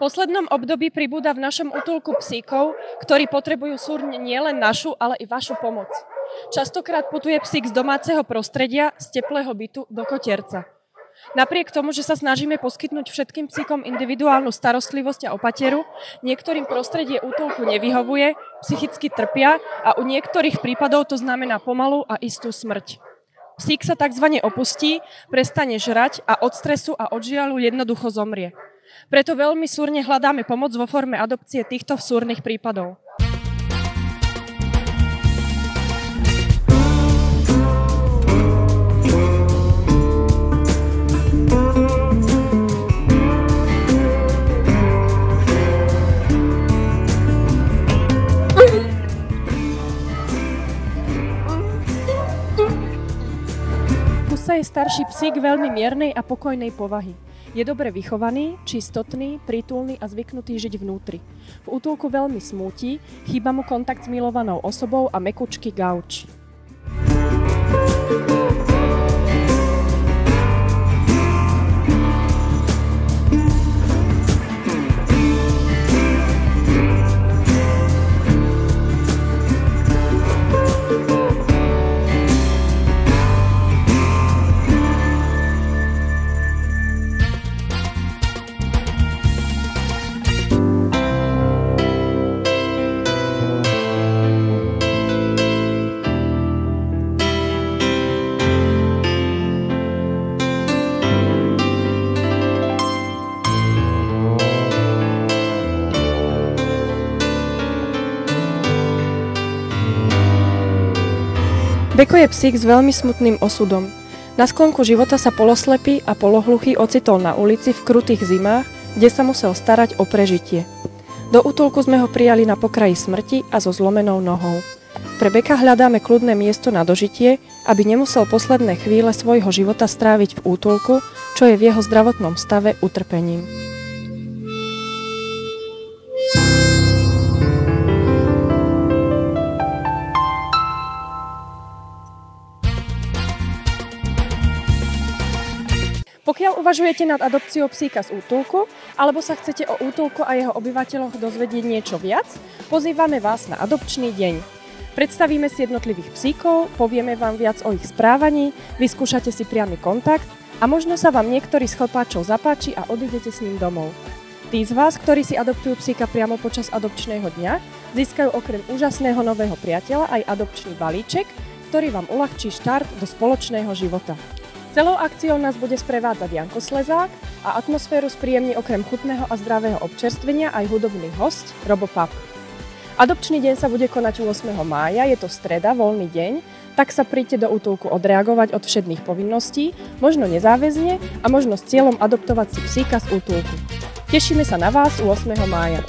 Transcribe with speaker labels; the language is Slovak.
Speaker 1: poslednom období pribúda v našom útulku psíkov, ktorí potrebujú súrne nielen našu, ale i vašu pomoc. Častokrát putuje psík z domáceho prostredia, z teplého bytu do kotierca. Napriek tomu, že sa snažíme poskytnúť všetkým psíkom individuálnu starostlivosť a opateru, niektorým prostredie útulku nevyhovuje, psychicky trpia a u niektorých prípadov to znamená pomalú a istú smrť. Psík sa tzv. Opustí, prestane žrať a od stresu a od žiaľu jednoducho zomrie. Preto veľmi súrne hľadáme pomoc vo forme adopcie týchto súrnych prípadov. Pusa je starší psík veľmi miernej a pokojnej povahy. Je dobre vychovaný, čistotný, prítulný a zvyknutý žiť vnútri. V útulku veľmi smúti, chýba mu kontakt s milovanou osobou a mekučký gauč. Beko je psík s veľmi smutným osudom. Na sklonku života sa poloslepý a polohluchý ocitol na ulici v krutých zimách, kde sa musel starať o prežitie. Do útulku sme ho prijali na pokraji smrti a so zlomenou nohou. Pre Beka hľadáme kľudné miesto na dožitie, aby nemusel posledné chvíle svojho života stráviť v útulku, čo je v jeho zdravotnom stave utrpením. Pokiaľ uvažujete nad adopciou psíka z útulku, alebo sa chcete o útulku a jeho obyvateľoch dozvedieť niečo viac, pozývame vás na adopčný deň. Predstavíme si jednotlivých psíkov, povieme vám viac o ich správaní, vyskúšate si priamy kontakt a možno sa vám niektorý z chlpáčov zapáči a odídete s ním domov. Tí z vás, ktorí si adoptujú psíka priamo počas adopčného dňa, získajú okrem úžasného nového priateľa aj adopčný balíček, ktorý vám uľahčí štart do spoločného života. Celou akciou nás bude sprevádzať Janko Slezák a atmosféru spríjemní okrem chutného a zdravého občerstvenia aj hudobný hosť Robo Pap. Adopčný deň sa bude konať 8. mája, je to streda, voľný deň, tak sa príďte do útulku odreagovať od všedných povinností, možno nezáväzne a možno s cieľom adoptovať si psíka z útulku. Tešíme sa na vás 8. mája.